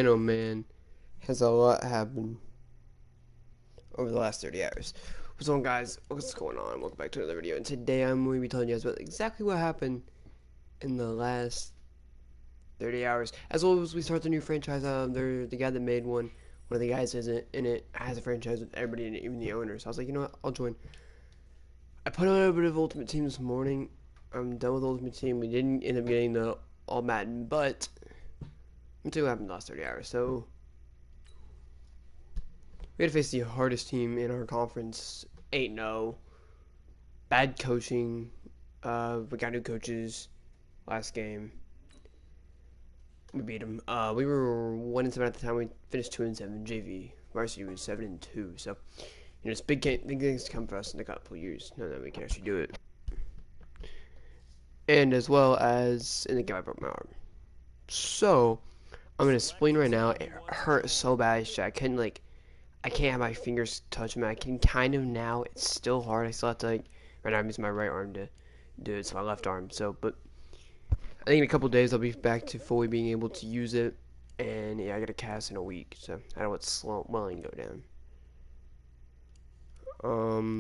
man, oh man, has a lot happened over the last 30 hours. What's going on, guys? What's going on? Welcome back to another video. And today I'm going to be telling you guys about exactly what happened in the last 30 hours. As well as we start the new franchise, the guy that made one of the guys isn't in it, has a franchise with everybody in it, even the owner. So I was like, you know what? I'll join. I put a little bit of Ultimate Team this morning. I'm done with Ultimate Team. We didn't end up getting the all Madden, but let's see what happened in the last 30 hours. So we had to face the hardest team in our conference, 8-0. Bad coaching. We got new coaches last game. We beat them. We were 1-7 at the time. We finished 2-7. JV varsity was 7-2. So, it's big things to come for us in a couple of years. Now that we can actually do it. And as well as in the game, I broke my arm. So I'm gonna explain right now. It hurt so bad. I can't have my fingers touch them. I can kind of now. It's still hard. I still have to right now I'm using my right arm to do it. It's my left arm. So, but I think in a couple of days I'll be back to fully being able to use it. And yeah, I got a cast in a week, so I don't want swelling go down.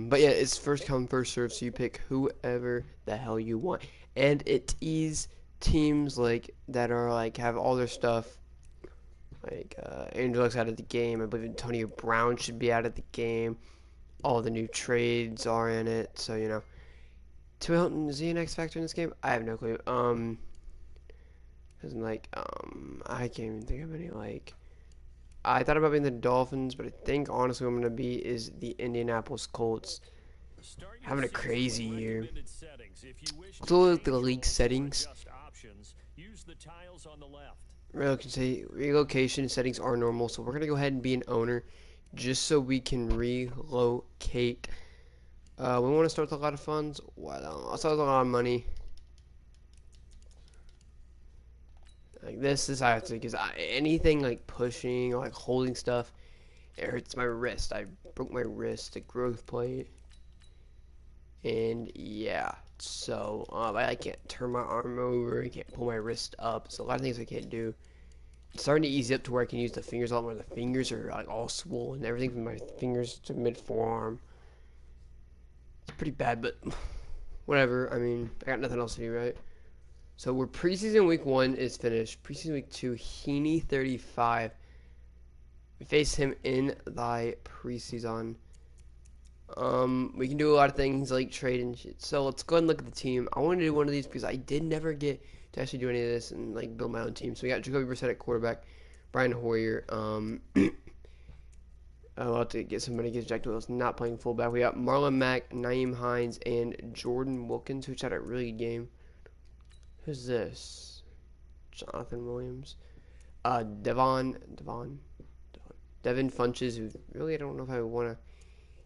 But yeah, it's first come first serve. So you pick whoever the hell you want, and it is teams that are have all their stuff. Angelo's out of the game. I believe Antonio Brown should be out of the game. All the new trades are in it. So, Tim Hilton, is he an X factor in this game? I have no clue. I can't even think of any, I thought about being the Dolphins, but I think, honestly, what I'm going to be is the Indianapolis Colts. Having a crazy year. Let's look at the league settings. Relocation settings are normal, so we're going to go ahead and be an owner just so we can relocate. We want to start with a lot of funds. I'll start with a lot of money. This I have to, because anything pushing or holding stuff, it hurts my wrist. I broke my wrist, a growth plate. And yeah, so I can't turn my arm over, I can't pull my wrist up, so a lot of things I can't do. It's starting to ease up to where I can use the fingers a lot more. The fingers are all swollen, everything from my fingers to mid forearm. It's pretty bad, but whatever. I mean, I got nothing else to do, right? So we're preseason week 1 is finished. Preseason week 2, Heaney 35. We faced him in the preseason. We can do a lot of things like trade and shit. So let's go ahead and look at the team. I want to do one of these because I did never get to actually do any of this and build my own team. So we got Jacoby Brissett at quarterback, Brian Hoyer. I'll have to get somebody because Jack Doyle's not playing fullback. We got Marlon Mack, Naeem Hines, and Jordan Wilkins, who's had a really good game. Who's this? Jonathan Williams. Devin Funches, who really I don't know if I want to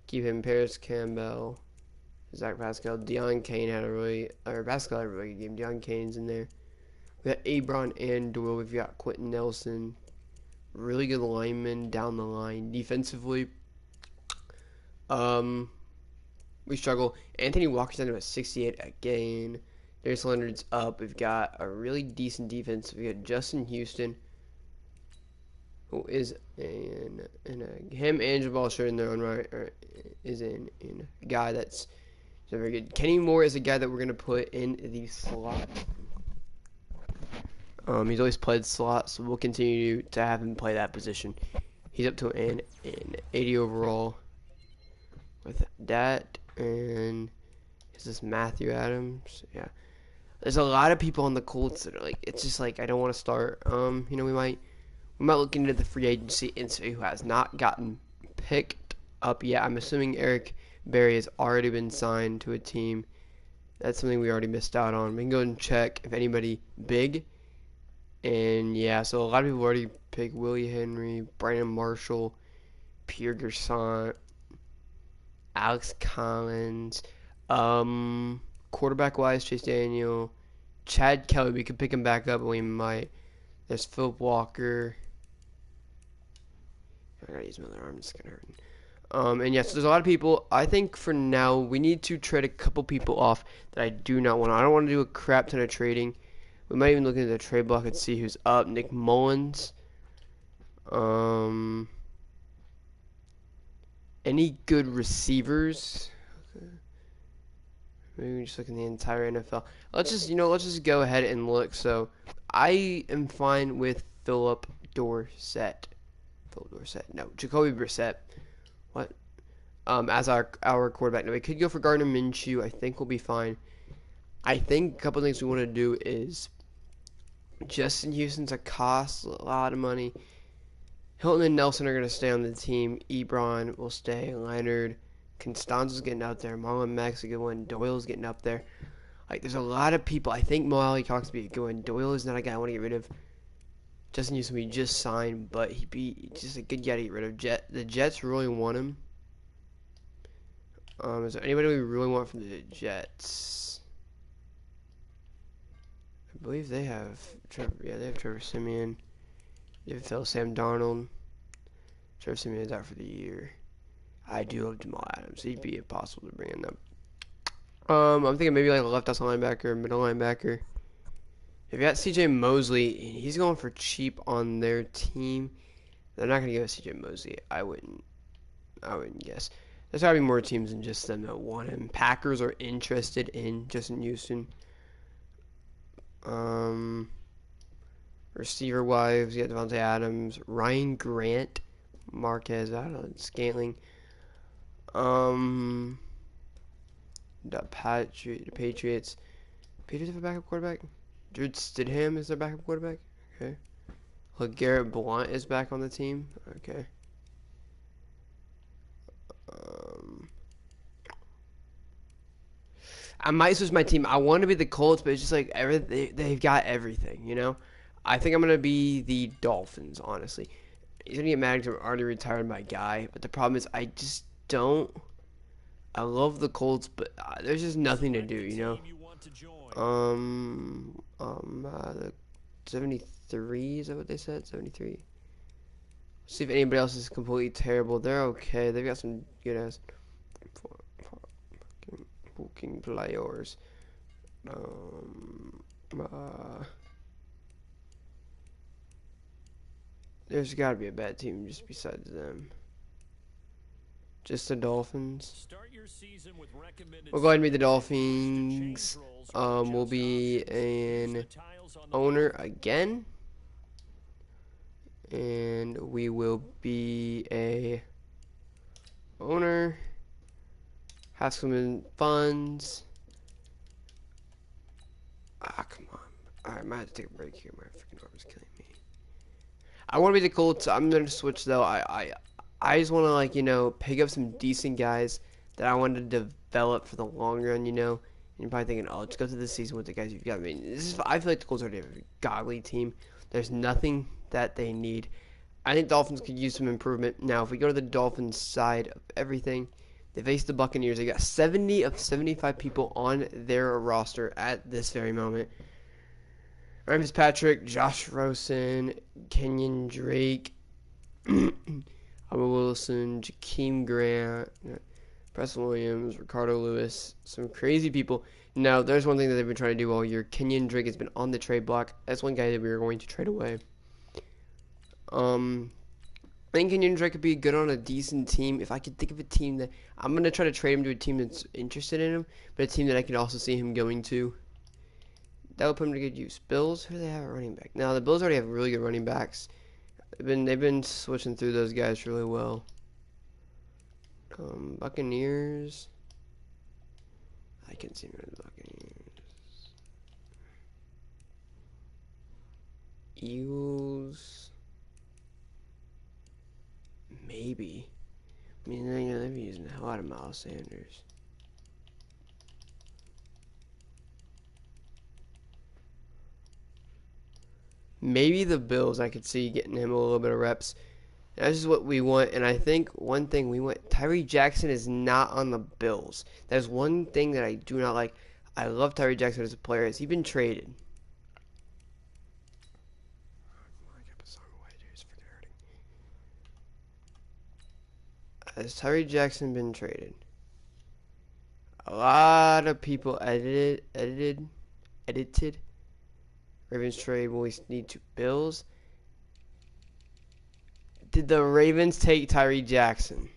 keep him. Paris Campbell, Zach Pascal, Pascal had a really good game. Deion Kane's in there. We got Abron and Doyle. We've got Quentin Nelson. Really good linemen down the line. Defensively, we struggle. Anthony Walker's down to a 68 again. Darius Leonard's up. We've got a really decent defense. We got Justin Houston, who is him and Jabal Shaw in their own right, is in a guy that's very good. Kenny Moore is a guy that we're gonna put in the slot. He's always played slot, so we'll continue to have him play that position. He's up to an 80 overall with that, and is this Matthew Adams? Yeah. There's a lot of people on the Colts that are it's just I don't want to start. We might look into the free agency and see who has not gotten picked up yet. I'm assuming Eric Berry has already been signed to a team. That's something we already missed out on. We can go and check if anybody big. And yeah, so a lot of people already picked Willie Henry, Brandon Marshall, Pierre Gerson, Alex Collins. Quarterback wise, Chase Daniel, Chad Kelly. We could pick him back up, and we might. There's Philip Walker. I gotta use my other arm. It's kind of hurting. And yes, there's a lot of people. I think for now we need to trade a couple people off that I do not want. I don't want to do a crap ton of trading. We might even look into the trade block and see who's up. Nick Mullins, Any good receivers? Maybe we just look in the entire NFL. Let's just go ahead and look. So, I am fine with Philip Dorsett. Philip Dorsett. No, Jacoby Brissett. What? As our quarterback. Now we could go for Gardner Minshew. I think we'll be fine. I think a couple things we want to do is Justin Houston's a cost, a lot of money. Hilton and Nelson are going to stay on the team. Ebron will stay. Leonard. Constanza's getting up there. Marlon Mack's a good one. Doyle's getting up there. Like, there's a lot of people. I think Mo Alley Cox would be a good one. Doyle is not a guy I want to get rid of. Justin Houston we just signed, but he'd be just a good guy to get rid of. The Jets really want him. Is there anybody we really want from the Jets? I believe they have Trevor. Yeah, they have Trevor Siemian. They have Sam Darnold. Trevor Siemian's out for the year. I do love Jamal Adams. He'd be impossible to bring in them. I'm thinking maybe like a left outside linebacker, middle linebacker. If you got CJ Mosley, he's going for cheap on their team. They're not gonna give us CJ Mosley. I wouldn't guess. There's gotta be more teams than just them that want him. Packers are interested in Justin Houston. Receiver wise, you got Devontae Adams, Ryan Grant, Marquez out on Scantling. The Patriots. Patriots have a backup quarterback. Drew Stidham is their backup quarterback. Okay. LeGarrette Blount is back on the team. Okay. I might switch my team. I want to be the Colts, but it's just like they've got everything, you know? I think I'm going to be the Dolphins, honestly. He's going to get mad because I'm already retired my guy, but the problem is I just don't. I love the Colts, but there's just nothing to do, you know? The 73, is that what they said? 73. See if anybody else is completely terrible. They're okay. They've got some good ass fucking players. There's got to be a bad team just besides them. Just the Dolphins. We'll go ahead and be the Dolphins. We'll be an owner again. And we will be a owner. Have some in funds. Come on. Alright, I might have to take a break here. My freaking arm is killing me. I want to be the Colts. I'm going to switch, though. I just want to, like, pick up some decent guys that I want to develop for the long run, And you're probably thinking, oh, just go through the season with the guys you've got. I mean, I feel like the Colts already have a godly team. There's nothing that they need. I think Dolphins could use some improvement. Now, if we go to the Dolphins side of everything, they face the Buccaneers. They got 70 of 75 people on their roster at this very moment. Ryan Fitzpatrick, Josh Rosen, Kenyon Drake, Albert Wilson, Jakeem Grant, Preston Williams, Ricardo Lewis, some crazy people. Now, there's one thing that they've been trying to do all year. Kenyon Drake has been on the trade block. That's one guy that we are going to trade away. I think Kenyon Drake could be good on a decent team. If I could think of a team that I'm going to try to trade him to a team that's interested in him, but a team that I can also see him going to. That would put him to good use. Bills, who do they have at running back? Now, the Bills already have really good running backs. They've been switching through those guys really well. Buccaneers. I can see the Buccaneers. Eagles. Maybe. I mean, they've been using a hell out of Miles Sanders. Maybe the Bills, I could see getting him a little bit of reps. That's just what we want. And I think one thing we want, Tyree Jackson is not on the Bills. That is one thing that I do not like. I love Tyree Jackson as a player. Has he been traded? Has Tyree Jackson been traded? A lot of people edited. Ravens trade when we need to Bills. Did the Ravens take Tyree Jackson?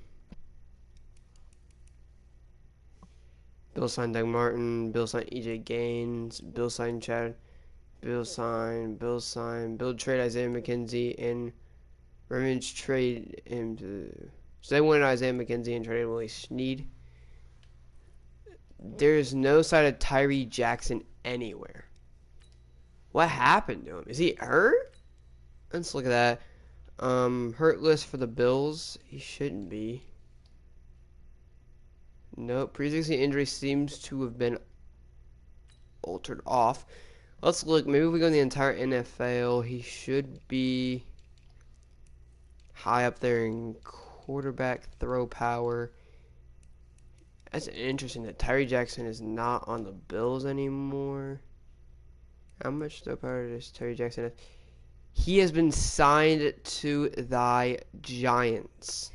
Bill signed Doug Martin. Bill signed EJ Gaines. Bill signed Chad. Bill trade Isaiah McKenzie, and Ravens trade him to. So they wanted Isaiah McKenzie and traded Willie Snead. There's no sign of Tyree Jackson anywhere. What happened to him? Is he hurt? Let's look at that. Hurt list for the Bills. He shouldn't be. Nope. Pre-existing injury seems to have been altered off. Let's look. Maybe if we go in the entire NFL, he should be high up there in quarterback throw power. That's interesting that Tyree Jackson is not on the Bills anymore. How much throw power does Tyree Jackson have? He has been signed to the Giants.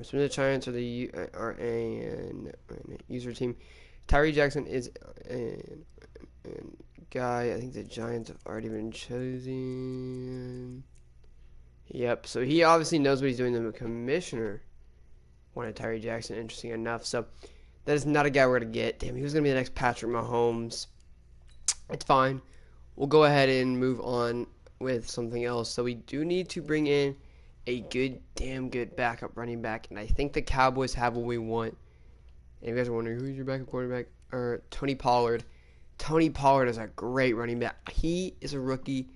Some of the Giants are a user team. Tyree Jackson is a guy. I think the Giants have already been chosen. Yep. So he obviously knows what he's doing. The commissioner wanted Tyree Jackson. Interesting enough. So that is not a guy we're gonna get. Damn, he was gonna be the next Patrick Mahomes. It's fine. We'll go ahead and move on with something else. So we do need to bring in a damn good backup running back, and I think the Cowboys have what we want. And you guys are wondering, who's your backup quarterback? Tony Pollard. Tony Pollard is a great running back. He is a rookie.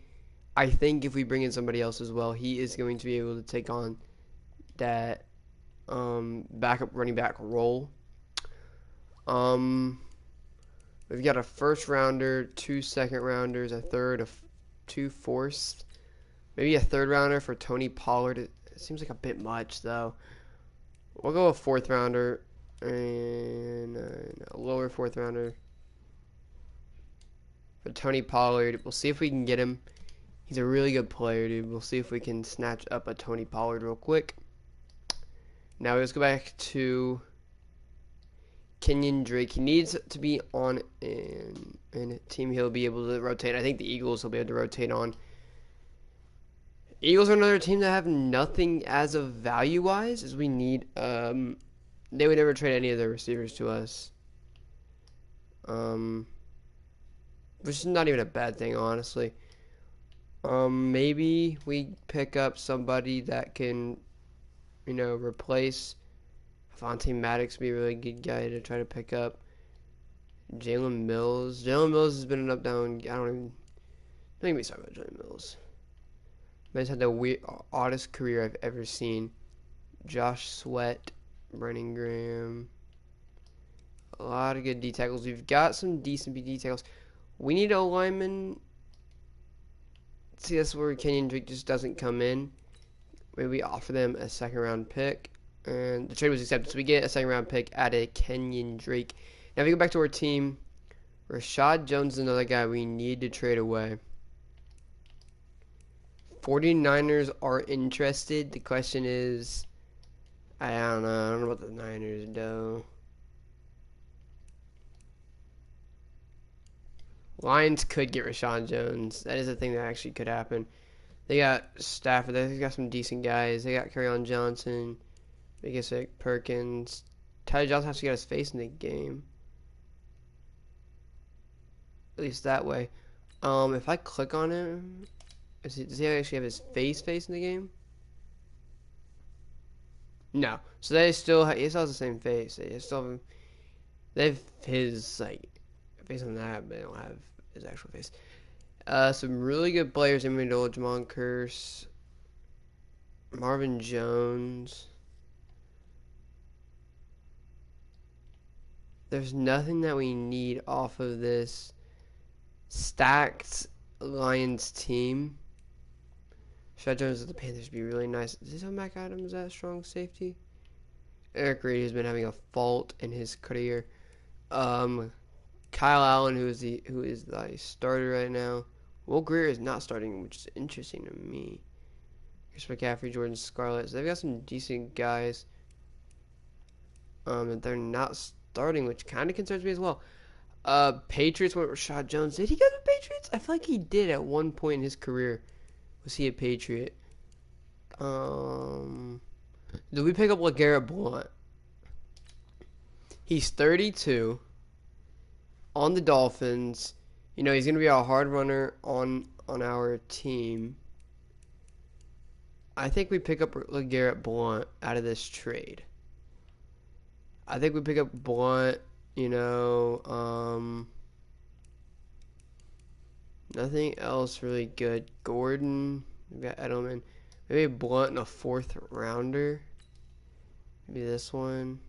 I think if we bring in somebody else as well, he is going to be able to take on that backup running back role. We've got a first rounder, 2 second rounders, a third, 2 fourths. Maybe a third rounder for Tony Pollard. It seems like a bit much, though. We'll go a fourth rounder and a lower fourth rounder for Tony Pollard. We'll see if we can get him. He's a really good player, dude. We'll see if we can snatch up a Tony Pollard real quick. Now let's go back to Kenyon Drake. He needs to be on a team he'll be able to rotate. I think the Eagles will be able to rotate on. Eagles are another team that have nothing as of value-wise as we need. They would never trade any of their receivers to us. Which is not even a bad thing, honestly. Maybe we pick up somebody that can, replace Fonte Maddox. Be a really good guy to try to pick up. Jalen Mills. Jalen Mills has been an up-down. Don't even be sorry about Jalen Mills. But he's had the oddest career I've ever seen. Josh Sweat, Brennan Graham. A lot of good D tackles. We've got some decent D tackles. We need a lineman. See, that's where Kenyon Drake just doesn't come in. Maybe we offer them a second round pick. And the trade was accepted. So we get a second round pick at a Kenyon Drake. Now, if we go back to our team, Rashad Jones is another guy we need to trade away. 49ers are interested. The question is, I don't know. I don't know about the Niners, though. Lions could get Rashad Jones. That is a thing that actually could happen. They got Stafford. They got some decent guys. They got Kerryon Johnson, McKissick, Perkins. Tyler Johnson actually got his face in the game. At least that way. If I click on him, does he actually have his face in the game? No. So he still has the same face. They have his face on that, but they don't have his actual face. Some really good players in the middle: Jamon Curse, Marvin Jones. There's nothing that we need off of this stacked Lions team. Rashad Jones of the Panthers would be really nice. Is this how Mac Adams at strong safety? Eric Reid has been having a fault in his career. Kyle Allen, who is the starter right now. Will Greer is not starting, which is interesting to me. Chris McCaffrey, Jordan Scarlett. So they've got some decent guys that they're not starting, which kind of concerns me as well. Patriots went with Rashad Jones. Did he go to the Patriots? I feel like he did at one point in his career. Was he a Patriot? Did we pick up LeGarrette Blount? He's 32 on the Dolphins. You know, he's going to be a hard runner on our team. I think we pick up LeGarrette Blount out of this trade. I think we pick up Blount, you know, nothing else really good. Gordon, we got Edelman. Maybe Blount in a 4th rounder. Maybe this one.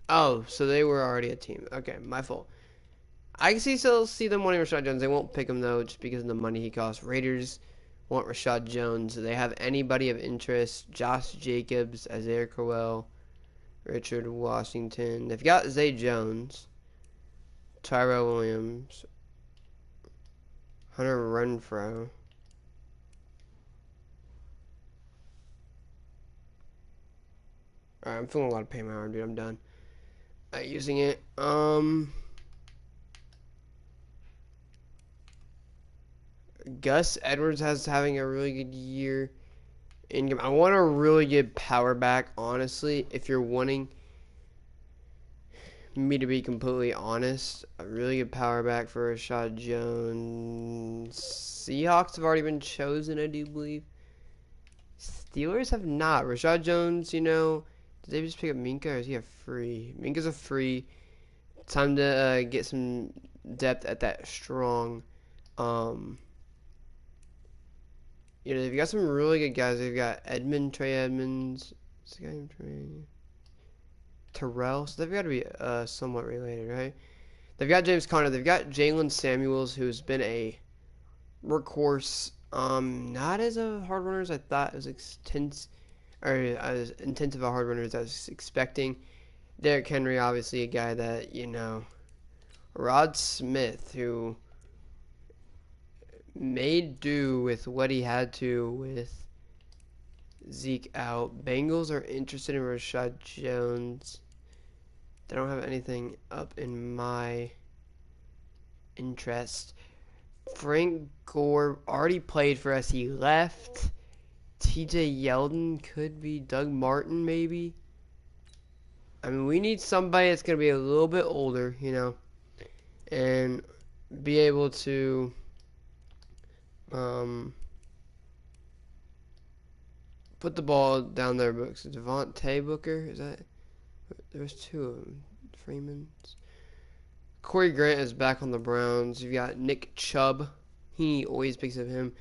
Oh, so they were already a team. Okay, my fault. I can still see them wanting Rashad Jones. They won't pick him, though, just because of the money he costs. Raiders want Rashad Jones. Do they have anybody of interest? Josh Jacobs, Isaiah Crowell, Richard Washington. They've got Zay Jones, Tyrell Williams, Hunter Renfrow. Alright, I'm feeling a lot of pain in my arm, dude. I'm done. Not using it. Gus Edwards having a really good year. I want a really good power back, honestly. If you're wanting me to be completely honest, a really good power back for Rashad Jones. Seahawks have already been chosen, I do believe. Steelers have not. Rashad Jones, you know, did they just pick up Minka, or is he a free? Minka's a free. Time to get some depth at that strong. You know, they've got some really good guys. They've got Trey Edmonds. What's the guy named Trey? Terrell. So they've got to be somewhat related, right? They've got James Conner. They've got Jalen Samuels, who's been a workhorse. Not as a hard runner as I thought. It was as intensive a hard runner as I was expecting. Derrick Henry, obviously a guy that, you know. Rod Smith, who made do with what he had to with Zeke out. Bengals are interested in Rashad Jones. They don't have anything up in my interest. Frank Gore already played for us. He left. TJ Yeldon could be. Doug Martin, maybe. I mean, we need somebody that's going to be a little bit older, you know, and be able to put the ball down their books. Devontae Booker, is that? There's two of them. Freeman's. Corey Grant is back on the Browns. You've got Nick Chubb. He always picks up him.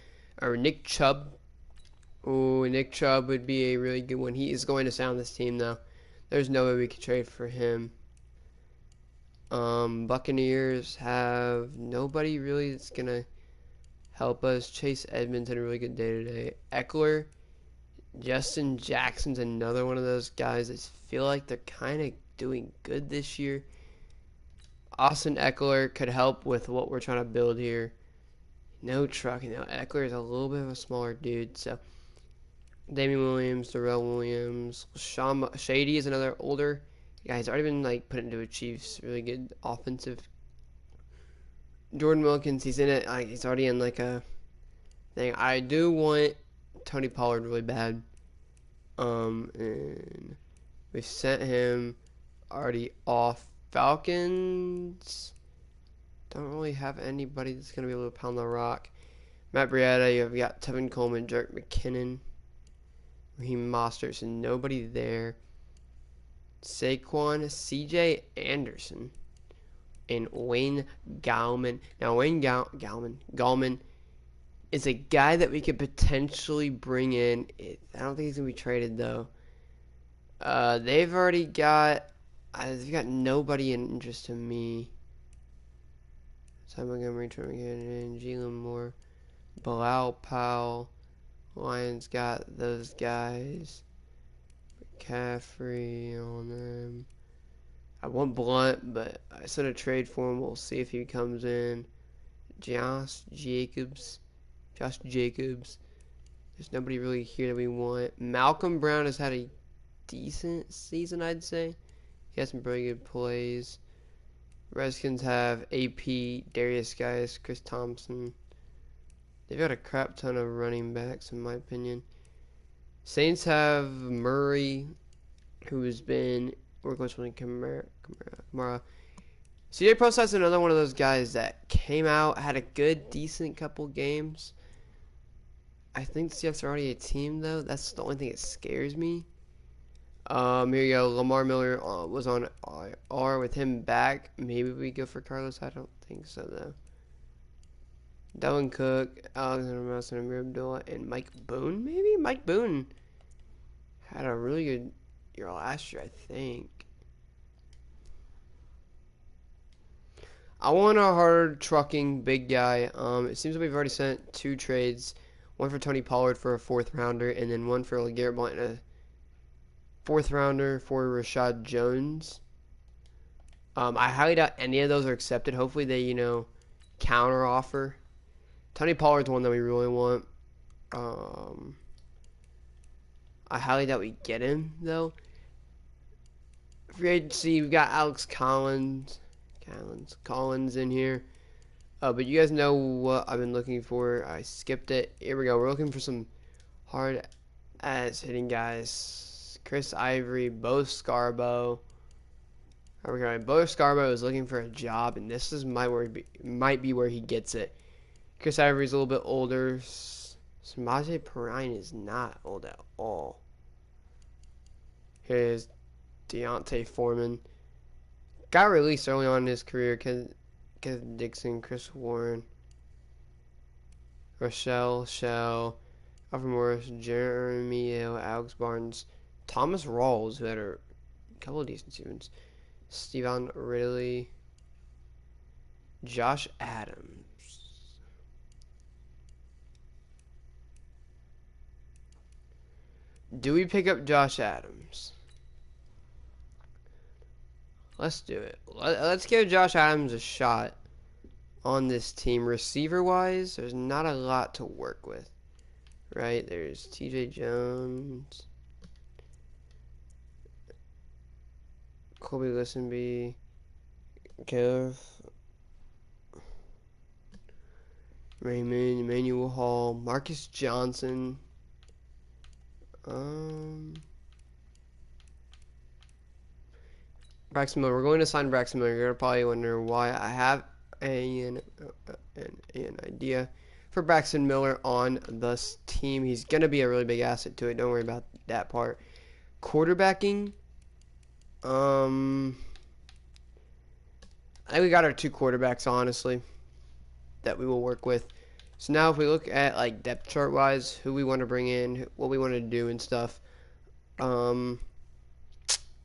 Or Nick Chubb. Oh, Nick Chubb would be a really good one. He is going to sound this team, though. There's no way we could trade for him. Buccaneers have nobody really that's going to help us. Chase Edmonds had a really good day today. Eckler. Justin Jackson's another one of those guys that feel like they're kind of doing good this year. Austin Eckler could help with what we're trying to build here. No trucking. Now, Eckler is a little bit of a smaller dude, so Damian Williams, Darrell Williams, Shady is another older guy. He's already been like put into a Chiefs really good offensive. Jordan Wilkins, he's in it. He's already in like a thing. I do want Tony Pollard really bad. And we sent him already off. Falcons don't really have anybody that's going to be able to pound the rock. Matt Breida, you've got Tevin Coleman, Jerick McKinnon, Raheem Mostert, so nobody there. Saquon, CJ Anderson, and Wayne Gallman. Now, Wayne Gallman is a guy that we could potentially bring in. I don't think he's going to be traded, though. They've already got... they've got nobody in interest to me. Ty Montgomery, Trent McKinnon, Jalen Moore, Bilal Powell. Lions got those guys. McCaffrey on them. I want Blunt, but I sent a trade for him. We'll see if he comes in. Josh Jacobs. There's nobody really here that we want. Malcolm Brown has had a decent season, I'd say. He has some pretty good plays. Redskins have AP, Darius Guys, Chris Thompson. They've got a crap ton of running backs, in my opinion. Saints have Murray, who's been workhorse with Kamara. CJ Prossett's another one of those guys that came out, had a good, decent couple games. I think the Seahawks are already a team, though. That's the only thing that scares me. Here you go. Lamar Miller was on IR. With him back, maybe we go for Carlos. I don't think so, though. Dalvin Cook, Alexander Mattison, Amir Abdullah, and Mike Boone, maybe? Mike Boone had a really good year last year, I think. I want a hard trucking big guy. It seems like we've already sent 2 trades. One for Tony Pollard for a 4th rounder, and then one for LeGarrette Blount and a 4th rounder for Rashad Jones. I highly doubt any of those are accepted. Hopefully they, counter offer. Tony Pollard's one that we really want. I highly doubt we get him, though. Free agency, we've got Alex Collins in here. But you guys know what I've been looking for. I skipped it. Here we go. We're looking for some hard-ass hitting guys. Chris Ivory, Bo Scarborough. Here we go. Bo Scarborough is looking for a job, and this is might be where he gets it. Chris Ivory's a little bit older. Samaje Perine is not old at all. Here's Deontay Foreman. Got released early on in his career. Kenneth Dixon, Chris Warren, Rochelle Shell, Alfred Morris, Jeremy Alex Barnes, Thomas Rawls, who had a couple of decent seasons, Stevan Ridley, Josh Adams. Do we pick up Josh Adams? Let's do it. Let's give Josh Adams a shot on this team. Receiver-wise, there's not a lot to work with, right? There's TJ Jones, Colby Listenby, Kev, Raymond, Emmanuel Hall, Marcus Johnson. Braxton Miller. We're going to sign Braxton Miller. You're going to probably wonder why. I have an idea for Braxton Miller on this team. He's going to be a really big asset to it. Don't worry about that part. Quarterbacking. I think we got our 2 quarterbacks, honestly, that we will work with. So now if we look at like depth chart wise, who we want to bring in, what we want to do and stuff.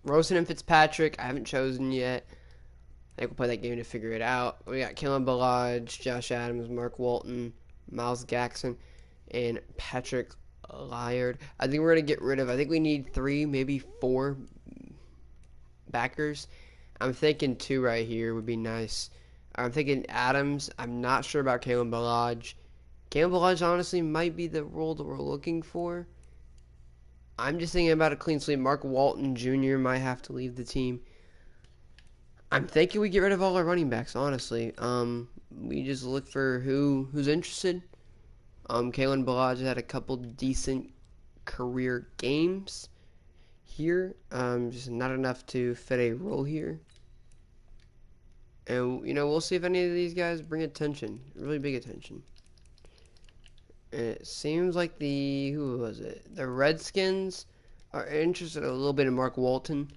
Rosen and Fitzpatrick, I haven't chosen yet. I think we'll play that game to figure it out. We got Kalen Ballage, Josh Adams, Mark Walton, Miles Jackson, and Patrick Lyard. I think we're going to get rid of, I think we need 3, maybe 4 backers. I'm thinking 2 right here would be nice. I'm thinking Adams. I'm not sure about Kalen Ballage. Kalen Ballage honestly might be the role that we're looking for. I'm just thinking about a clean sweep. Mark Walton Jr. might have to leave the team. I'm thinking we get rid of all our running backs, honestly. We just look for who's interested. Kalen Ballage had a couple decent career games here. Just not enough to fit a role here. And, we'll see if any of these guys bring attention. Really big attention. And it seems like who was it? The Redskins are interested a little bit in Mark Walton.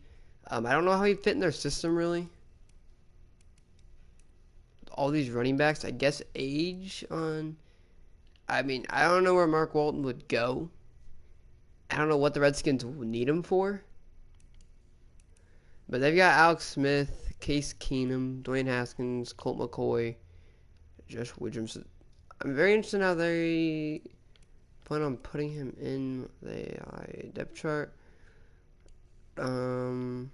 I don't know how he fit in their system, really. All these running backs, I guess age on... I don't know where Mark Walton would go. I don't know what the Redskins would need him for. But they've got Alex Smith, Case Keenum, Dwayne Haskins, Colt McCoy, Josh Williams. I'm very interested in how they plan on putting him in the depth chart. But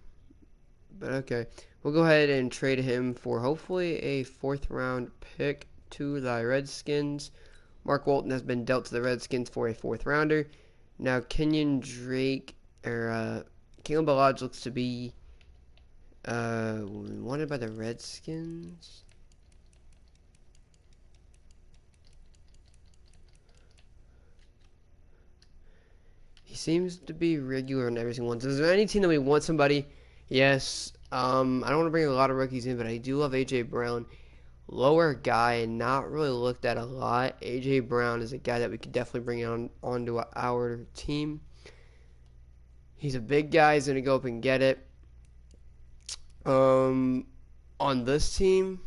okay. We'll go ahead and trade him for hopefully a 4th round pick to the Redskins. Mark Walton has been dealt to the Redskins for a 4th rounder. Now Kenyon Drake, or Kalen Ballage looks to be Wanted by the Redskins. He seems to be regular in every single one. So is there any team that we want somebody? Yes. I don't want to bring a lot of rookies in, but I do love AJ Brown. Lower guy, not really looked at a lot. AJ Brown is a guy that we could definitely bring onto our team. He's a big guy. He's gonna go up and get it. On this team,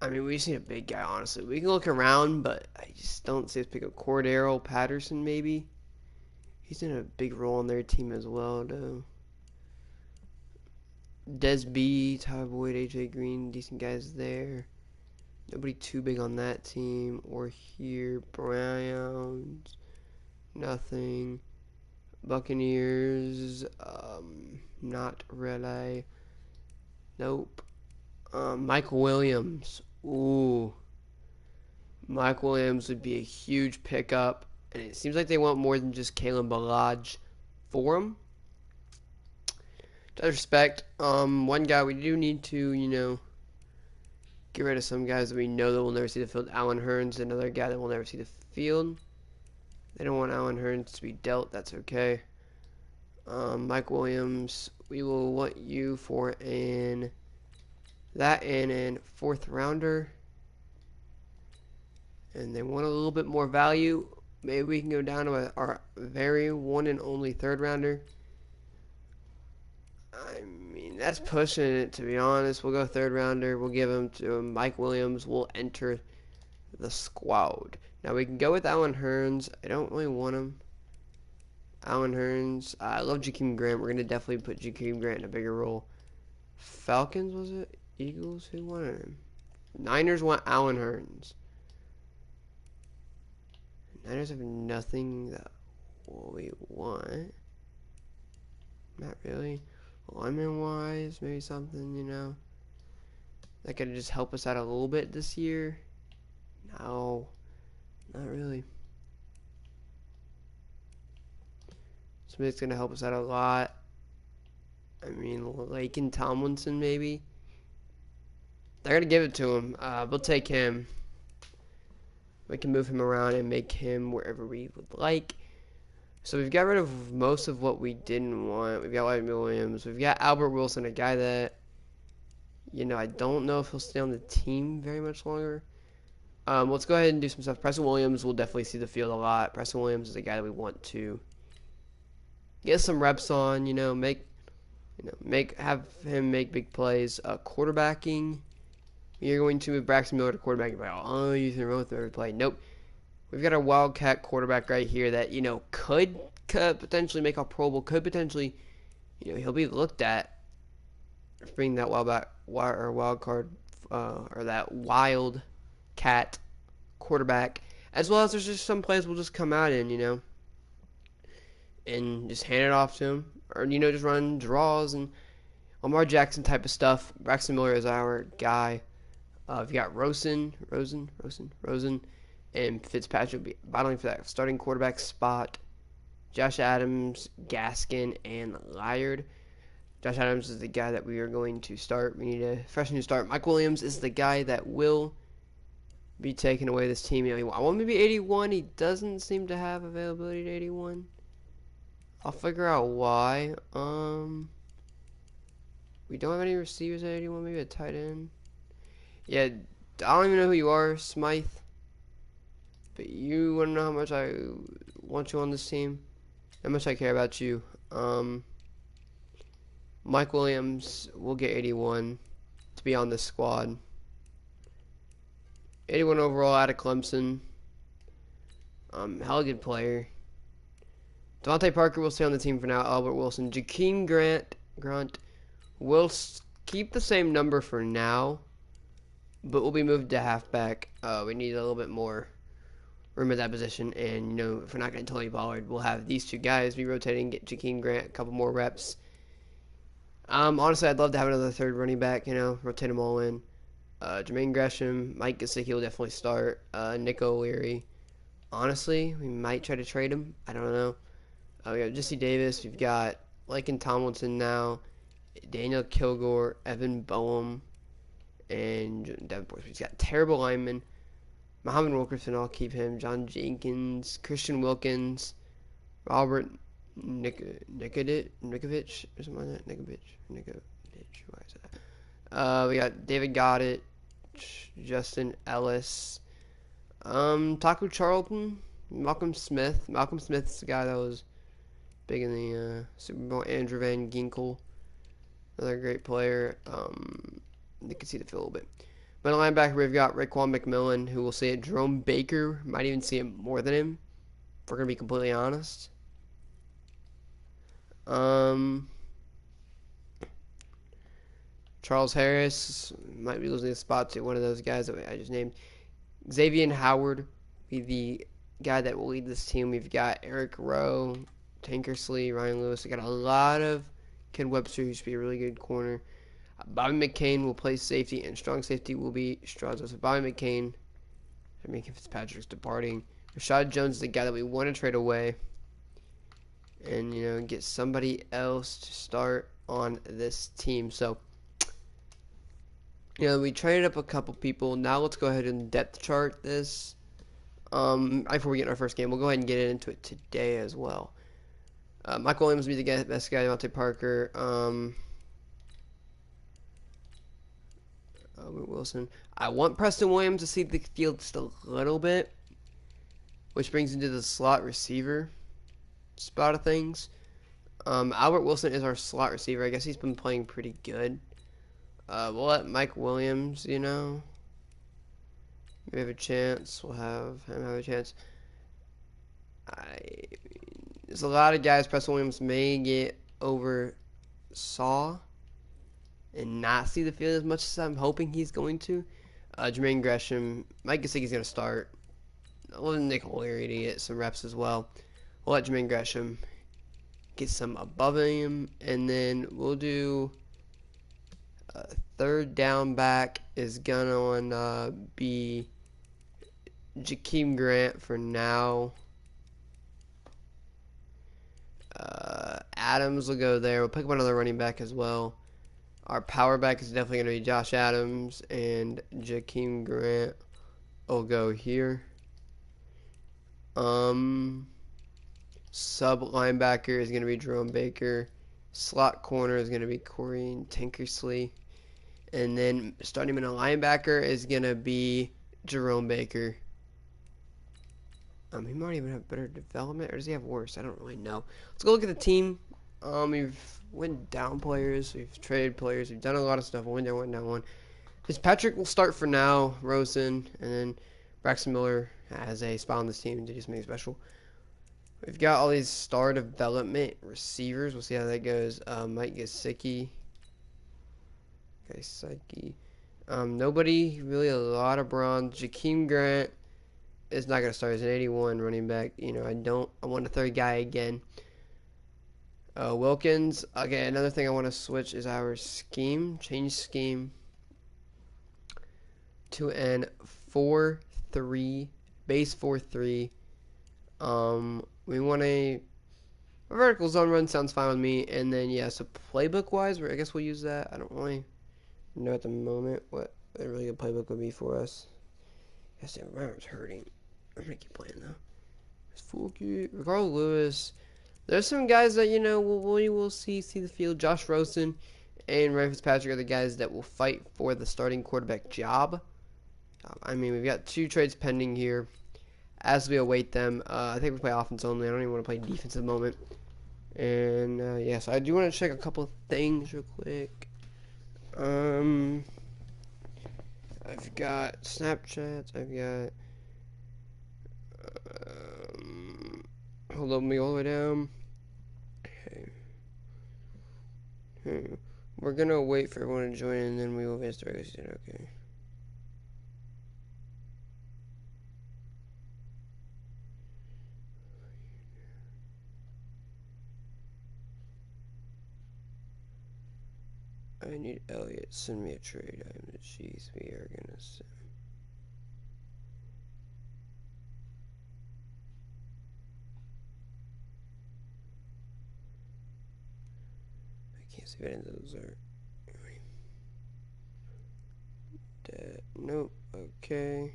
I mean, we just need a big guy, honestly. We can look around, but I just don't see us pick up Cordero Patterson, maybe. He's in a big role on their team as well, though. Des B, Tyler Boyd, AJ Green, decent guys there. Nobody too big on that team. Or here, Browns, nothing. Buccaneers, not really. Nope. Mike Williams. Ooh. Mike Williams would be a huge pickup. And it seems like they want more than just Kalen Ballage for him. To respect, one guy we do need to, get rid of some guys that we know that will never see the field. Alan Hearns, another guy that will never see the field. They don't want Alan Hearns to be dealt. That's okay. Mike Williams, we will want you for that and a 4th rounder. And they want a little bit more value. Maybe we can go down to our very one and only 3rd rounder. I mean, that's pushing it, to be honest. We'll go 3rd rounder. We'll give him to Mike Williams. We'll enter the squad. Now, we can go with Alan Hearns. I don't really want him. Alan Hearns. I love Jakeem Grant. We're going to definitely put Jakeem Grant in a bigger role. Falcons, was it? Eagles? Who wanted him? Niners want Alan Hearns. Niners have nothing that we want. Not really. Lineman-wise, maybe something, that could just help us out a little bit this year. No, not really. Somebody that's going to help us out a lot. I mean, Laken Tomlinson, maybe. They're going to give it to him. We'll take him. We can move him around and make him wherever we would like. So we've got rid of most of what we didn't want. We've got White Williams. We've got Albert Wilson, a guy that, I don't know if he'll stay on the team very much longer. Let's go ahead and do some stuff. Preston Williams will definitely see the field a lot. Preston Williams is a guy that we want to get some reps on. Have him make big plays. Quarterbacking, you're going to move Braxton Miller to quarterback. You're like, oh, Ethan Roth every play. Nope. We've got a Wildcat quarterback right here that, could potentially make a Pro Bowl, could potentially, he'll be looked at for being that wild card, or that Wildcat quarterback, as well as there's just some plays we'll just come out in, and just hand it off to him, or, just run draws and Lamar Jackson type of stuff. Braxton Miller is our guy. We've got Rosen, and Fitzpatrick will be battling for that starting quarterback spot. Josh Adams, Gaskin, and Lyard. Josh Adams is the guy that we are going to start. We need a fresh new start. Mike Williams is the guy that will be taking away this team. I want maybe 81. He doesn't seem to have availability to 81. I'll figure out why. We don't have any receivers at 81. Maybe a tight end. Yeah, I don't even know who you are, Smythe. But you want to know how much I want you on this team? How much I care about you. Mike Williams will get 81 to be on this squad. 81 overall out of Clemson. Hell good player. Devontae Parker will stay on the team for now. Albert Wilson. Jakeem Grant will keep the same number for now, but will be moved to halfback. We need a little bit more room at that position, and if we're not going to Tony Pollard, we'll have these two guys be rotating, get Jakeem Grant a couple more reps. Honestly, I'd love to have another 3rd running back, rotate them all in. Jermaine Gresham, Mike Gesicki will definitely start. Nick O'Leary. Honestly, we might try to trade him. I don't know. We got Jesse Davis. We've got liking Tomlinson now. Daniel Kilgore, Evan Boehm, and Davenport. He's got terrible linemen. Muhammad Wilkerson, I'll keep him. John Jenkins, Christian Wilkins, Robert Nikovich, or something like that. Nikovich. Why is that? We got David Goddard, Justin Ellis, Taco Charlton, Malcolm Smith. Malcolm Smith's the guy that was big in the Super Bowl. Andrew Van Ginkel, another great player. You can see the field a little bit. Middle linebacker, we've got Raekwon McMillan, who will see it. Jerome Baker, might even see it more than him, if we're going to be completely honest. Charles Harris, might be losing a spot to one of those guys that I just named. Xavier Howard, be the guy that will lead this team. We've got Eric Rowe, Tankersley, Ryan Lewis. We got a lot of Ken Webster, who should be a really good corner. Bobby McCain will play safety, and strong safety will be Strazo. So Bobby McCain, I mean, Fitzpatrick's departing. Rashad Jones is the guy that we want to trade away, and get somebody else to start on this team. So we traded up a couple people. Now let's go ahead and depth chart this. Before we get in our first game, we'll go ahead and get into it today as well. Mike Williams will be the best guy. Devontae Parker. Wilson. I want Preston Williams to see the field just a little bit, which brings into the slot receiver spot of things. Albert Wilson is our slot receiver. I guess he's been playing pretty good. We'll let Mike Williams, maybe have a chance. We'll have him have a chance. There's a lot of guys Preston Williams may get over Saw and not see the field as much as I'm hoping he's going to. Jermaine Gresham, Mike Gesicki's going to start. I'll let Nick O'Leary to get some reps as well. We'll let Jermaine Gresham get some above him, and then we'll do third down back is gonna be Jakeem Grant for now. Adams will go there. We'll pick up another running back as well. Our power back is definitely going to be Josh Adams, and Jakeem Grant will go here. Sub linebacker is going to be Jerome Baker. Slot corner is going to be Corey Tankersley. And then starting in a linebacker is going to be Jerome Baker. He might even have better development, or does he have worse? I don't really know. Let's go look at the team. We've went down players, we've traded players, we've done a lot of stuff. Went down one. Fitzpatrick will start for now, Rosen, and then Braxton Miller has a spot on this team to do something special. We've got all these star development receivers. We'll see how that goes. Mike Gesicki. Nobody really a lot of bronze. Jakeem Grant is not going to start as an 81 running back. I want a third guy again. Wilkins. Okay, another thing I want to switch is our scheme. Change scheme to an 4-3, base 4-3. We want a vertical zone run, sounds fine with me. And then, so playbook wise, I guess we'll use that. I don't really know at the moment what a really good playbook would be for us. Yes, the environment's hurting. I'm gonna keep playing though. There's Fulky, Ricardo Lewis. There's some guys that we will see the field. Josh Rosen and Ryan Fitzpatrick are the guys that will fight for the starting quarterback job. We've got 2 trades pending here as we await them. I think we play offense only. I don't even want to play defense at the moment. And so I do want to check a couple things real quick. I've got Snapchats. I've got. Hold on, me all the way down. Okay. We're gonna wait for everyone to join, and then we will advance the regular season. Okay. I need Elliot. Send me a trade. I'm the Chiefs. We are gonna send. Can't see if any of those are. Nope. Okay.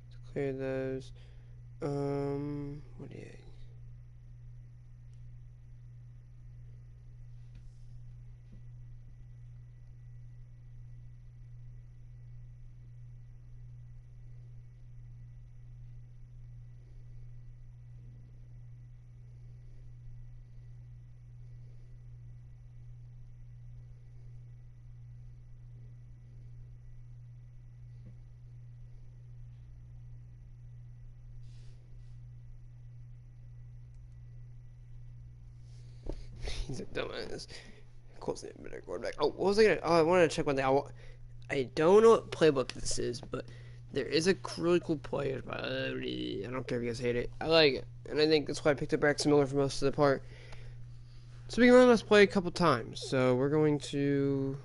Let's clear those. What do you? He's a dumbass. Colts need a better quarterback. Oh, what was I gonna? Oh, I wanted to check one thing. I don't know what playbook this is, but there is a really cool player. But I don't care if you guys hate it. I like it, and I think that's why I picked up Rex Miller for most of the part. So we can run this play a couple times. So we're going to.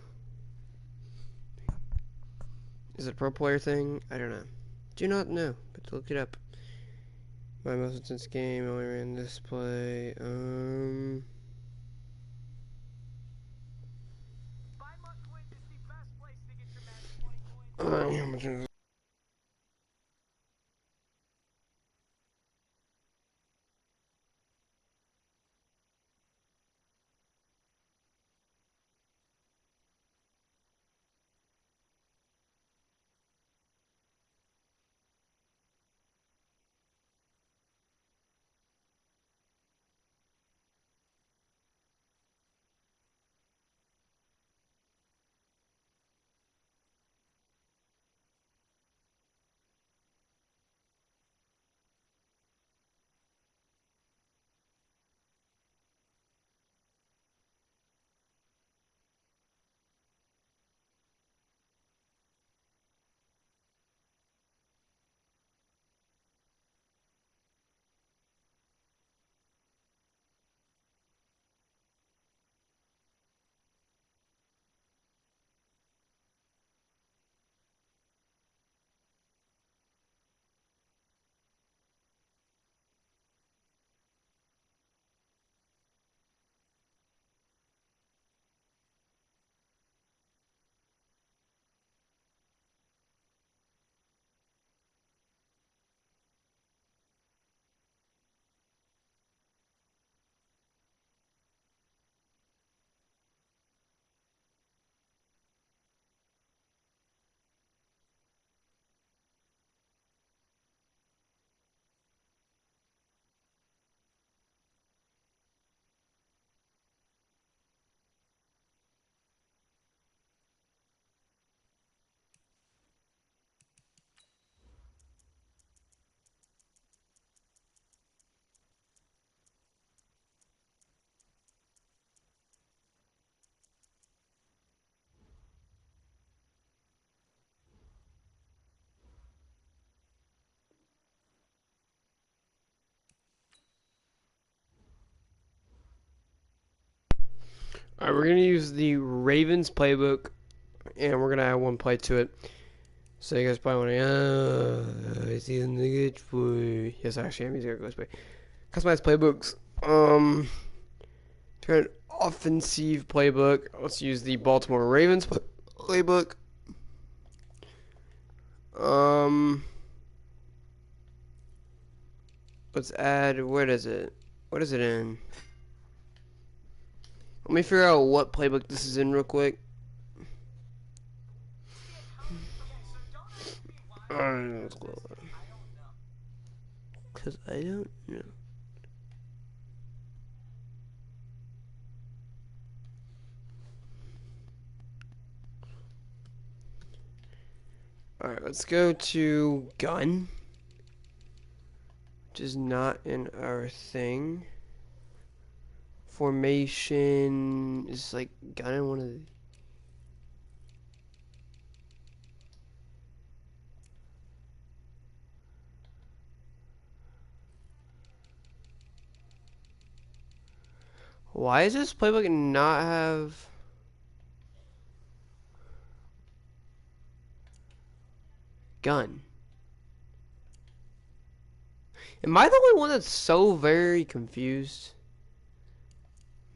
Is it a pro player thing? I don't know. Do not know, but look it up. My most intense game. I only ran this play. How much is Alright, we're going to use the Ravens playbook, and we're going to add one play to it. So you guys probably want to, I see the good for. Yes, actually, I'm using it. Play. Customize playbooks. For an offensive playbook, let's use the Baltimore Ravens playbook. Let's add, what is it? What is it in? Let me figure out what playbook this is in real quick. Let's go. Because I don't know. Alright, let's go to gun, which is not in our thing. Formation is like gun in one of the. Why does this playbook not have gun? Am I the only one that's so very confused?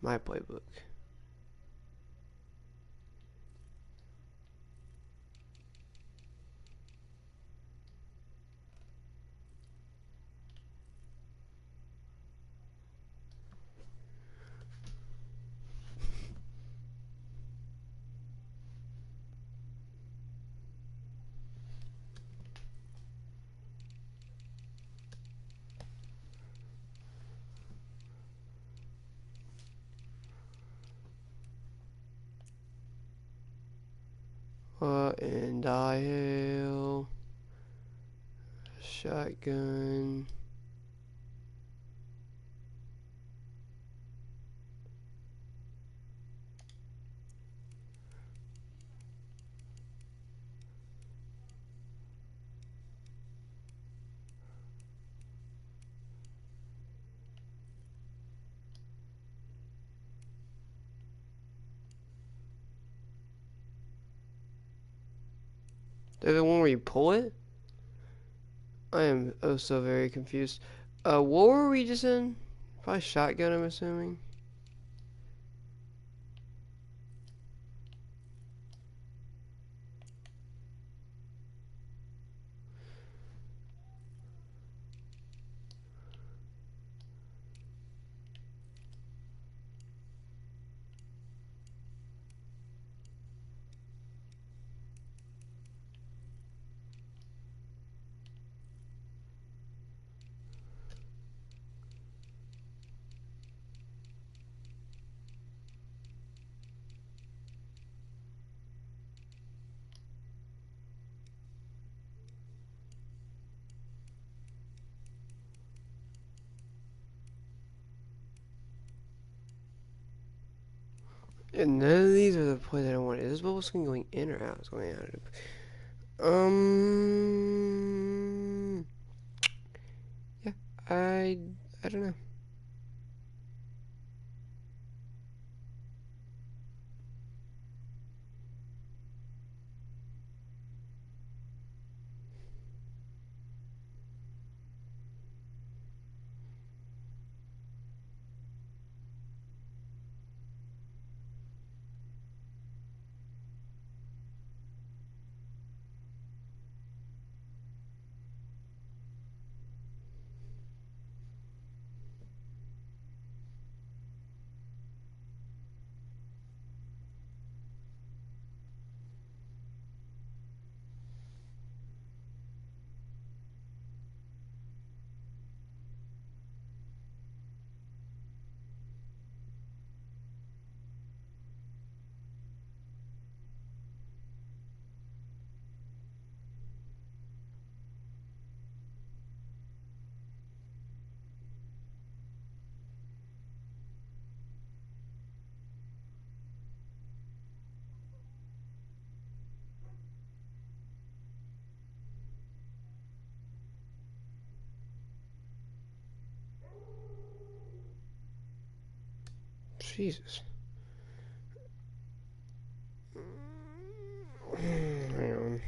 My playbook. And I hail shotgun. There's the one where you pull it? I am oh so very confused. What were we just in? Probably shotgun, I'm assuming. And none of these are the play that I wanted. Is this bubble screen going in or out? It's going out. Yeah, I don't know. Jesus. Hang on.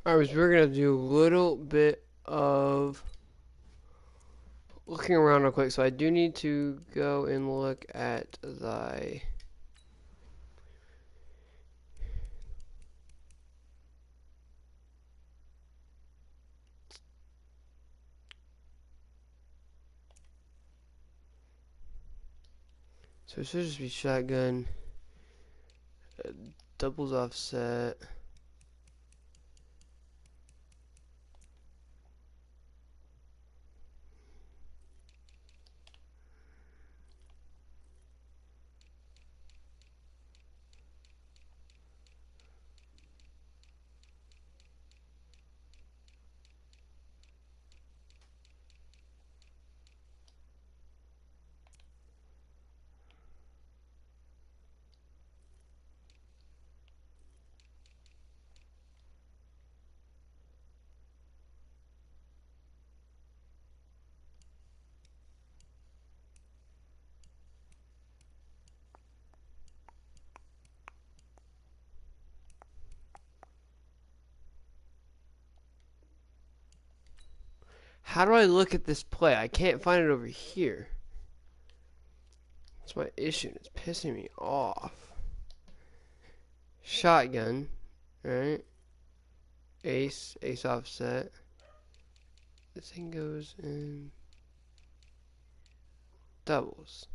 Alright, so we're gonna do a little bit of looking around real quick. So I do need to go and look at thy. So it should just be shotgun, doubles offset. How do I look at this play? I can't find it over here. That's my issue. It's pissing me off. Shotgun, right? Ace offset. This thing goes in doubles.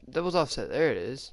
Doubles offset. There it is.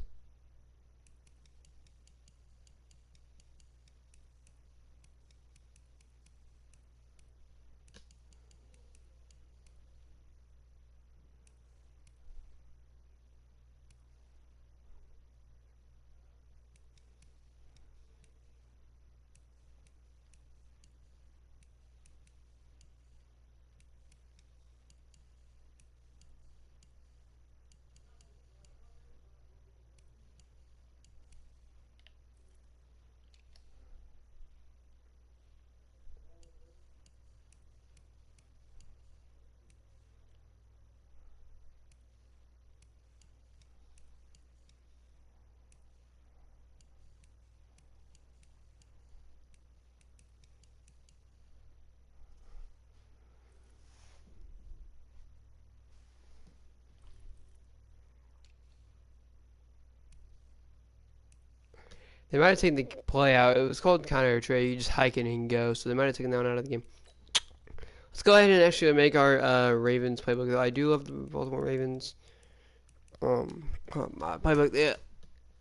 They might have taken the play out. It was called counter trade. You just hike it and go. So they might have taken that one out of the game. Let's go ahead and actually make our Ravens playbook. Though I do love the Baltimore Ravens. My playbook. Yeah,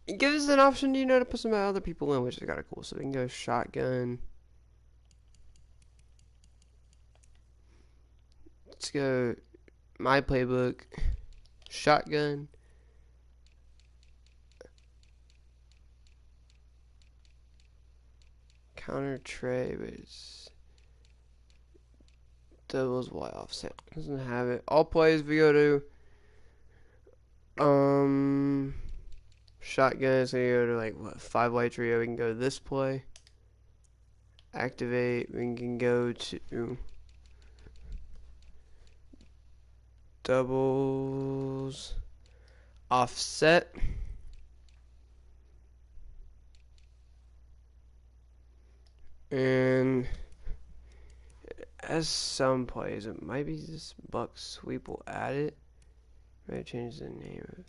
it gives us an option, to put some other people in, which is kind of cool. So we can go shotgun. Let's go my playbook. Shotgun. Counter trade, but it's doubles Y offset. Doesn't have it. All plays we go to shotgun. So you go to like what 5-way trio. We can go to this play. Activate. We can go to doubles offset. And as some plays, it might be this buck sweep will add it. Might change the name of it.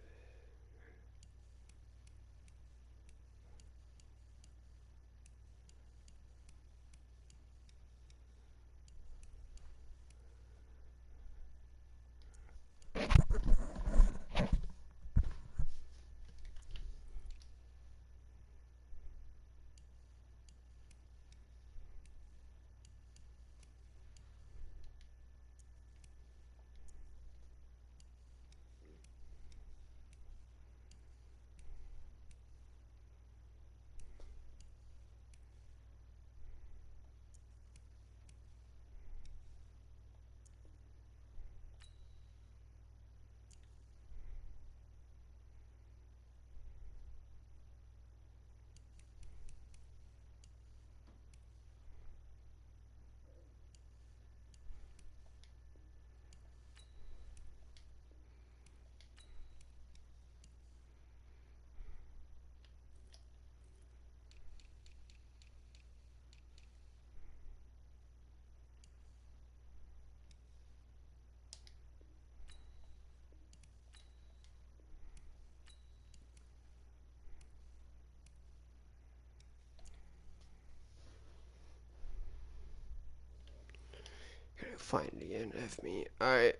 find it again. F me. Alright.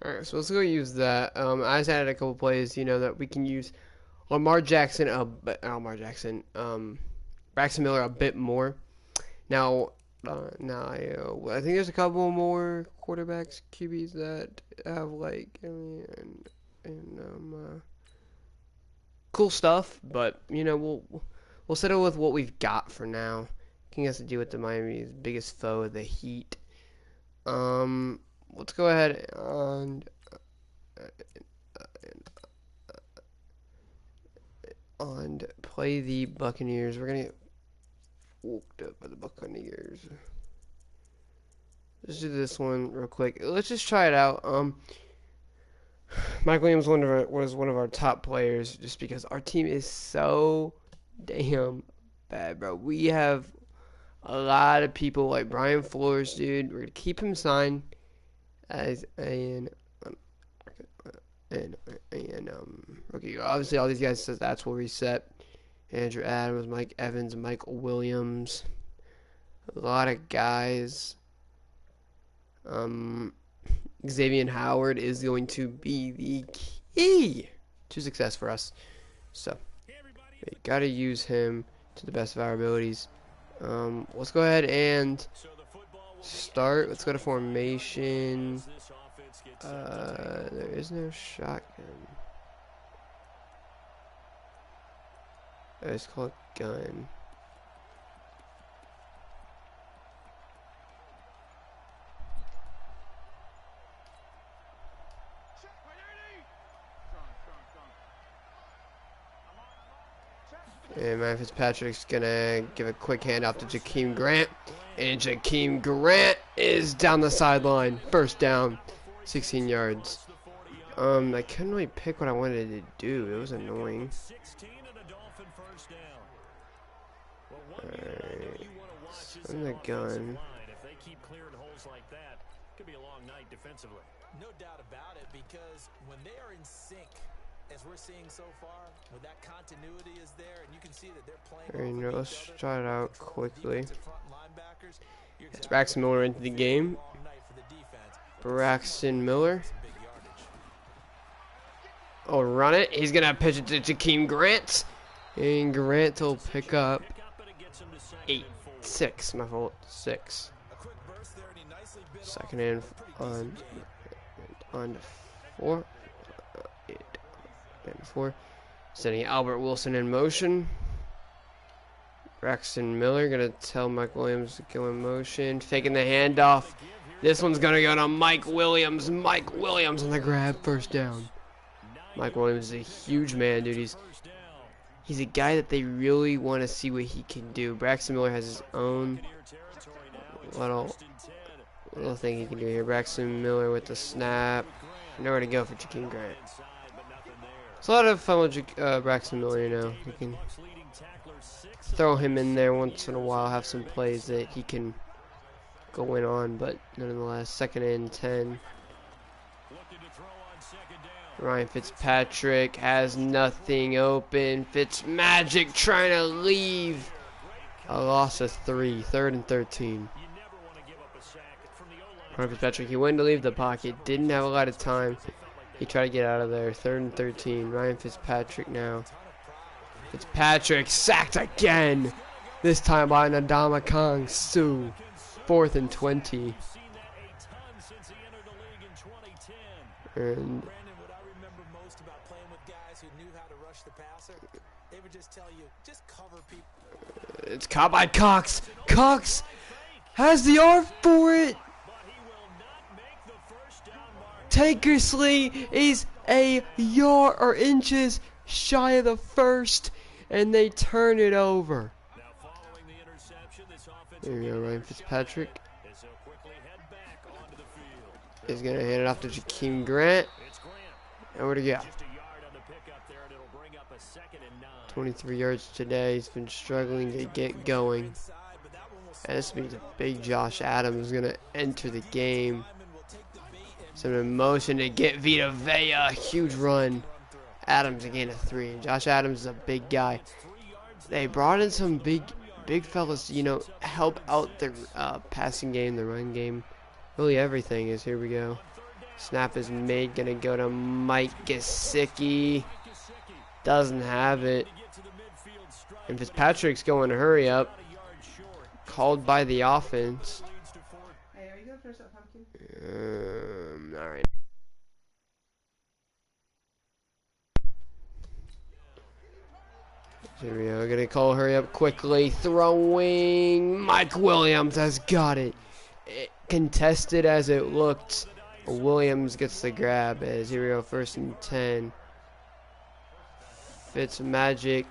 Alright, so let's go use that. I just added a couple plays, you know, that we can use Braxton Miller a bit more. Now, I think there's a couple more quarterbacks, QBs that have like cool stuff, but you know we'll settle with what we've got for now. King has to deal with the Miami's biggest foe, the Heat. Let's go ahead and play the Buccaneers. We're gonna get whooped up by the Buccaneers. Let's do this one real quick. Let's just try it out. Mike Williams was one of our top players just because our team is so damn bad, bro. We have a lot of people like Brian Flores, dude. We're gonna keep him signed as rookie. Obviously, all these guys says that's will reset. Andrew Adams, Mike Evans, Michael Williams, a lot of guys. Xavier Howard is going to be the key to success for us. So we gotta use him to the best of our abilities. Let's go ahead and start. Let's go to formation. There is no shotgun. It's called gun. And Ryan Fitzpatrick's gonna give a quick handoff to Jakeem Grant. And Jakeem Grant is down the sideline. First down, 16 yards. I couldn't really pick what I wanted to do. It was annoying. Alright. I'm the gun. No doubt about it, because when they are in sync, as we're seeing so far, when that continuity is there, and you can see that they're playing. Alright, let's try it out quickly. It's Braxton Miller into the game. Braxton Miller. Oh, run it. He's going to pitch it to Jakeem Grant. And Grant will pick up 6. My fault. 6. Second and on 4. 8 and 4. Sending Albert Wilson in motion. Braxton Miller going to tell Mike Williams to go in motion. Faking the handoff. This one's going to go to Mike Williams. Mike Williams on the grab. First down. Mike Williams is a huge man, dude. He's a guy that they really want to see what he can do. Braxton Miller has his own little thing he can do here. Braxton Miller with the snap. Nowhere to go for Jakeem Grant. It's a lot of fun with Braxton Miller, you know. You can throw him in there once in a while, have some plays that he can go in on, but nonetheless, 2nd and 10. Ryan Fitzpatrick has nothing open. Fitzmagic trying to leave. A loss of 3. 3rd and 13. Ryan Fitzpatrick, he went to leave the pocket. Didn't have a lot of time. He tried to get out of there. 3rd and 13. Ryan Fitzpatrick now. Fitzpatrick sacked again. This time by Ndamukong Suh. 4th and 20. And Brandon, what I remember most about playing with guys who knew how to rush the passer, they would just tell you, just cover people. it's caught by Cox. Cox has the arm for it. Tankersley is a yard or inches shy of the first, and they turn it over. There we go, Ryan Fitzpatrick is going to hand it off to Jakeem Grant. And where'd he go? 23 yards today. He's been struggling to get going. And this means a big Josh Adams is going to enter the game. Some emotion to get Vita Vea. Huge run. Adams again a 3. And Josh Adams is a big guy. They brought in some big fellas, you know, help out the passing game, the run game. Really everything is. Here we go. Snap is made. Gonna go to Mike Gesicki. Doesn't have it. And Fitzpatrick's going to hurry up. Called by the offense. Hey, are you gonna finish that pumpkin? Alright. Here we go. Gonna call hurry up quickly. Throwing. Mike Williams has got it. Contested as it looked. Williams gets the grab as here we go. 1st and 10. Fitzmagic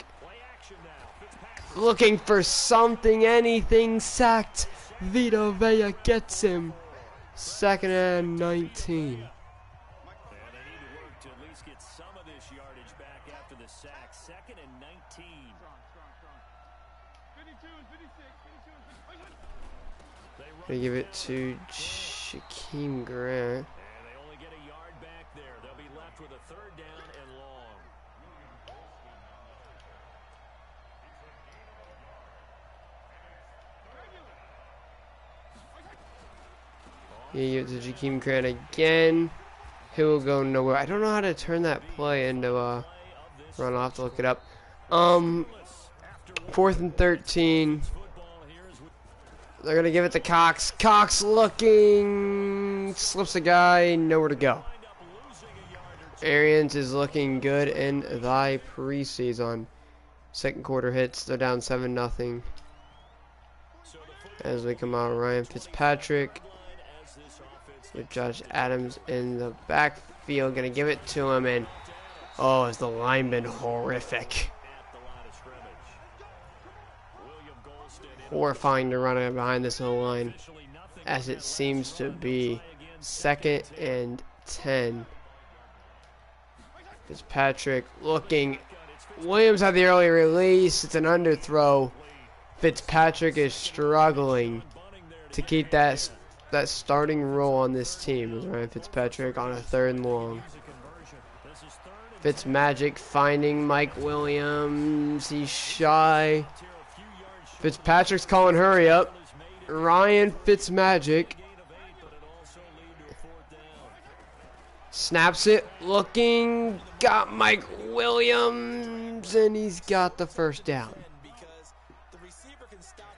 looking for something, anything, sacked. Vita Vea gets him. 2nd and 19. Gonna give it to Jakeem Grant. You give it to Jakeem Grant again. He will go nowhere. I don't know how to turn that play into a run. I'll have to look it up. 4th and 13. They're going to give it to Cox. Cox looking. Slips a guy. Nowhere to go. Arians is looking good in the preseason. 2nd quarter hits. They're down 7-0. As we come out, Ryan Fitzpatrick with Josh Adams in the backfield. Going to give it to him. And, oh, has the line been horrific. Horrifying to run it behind this whole line, as it seems to be. 2nd and 10. Fitzpatrick looking. Williams had the early release. It's an underthrow. Fitzpatrick is struggling to keep that starting role on this team. Is Ryan Fitzpatrick on a 3rd and long. Fitzmagic finding Mike Williams. He's shy. Fitzpatrick's calling hurry up. Ryan Fitzmagic snaps it, looking, got Mike Williams, and he's got the 1st down.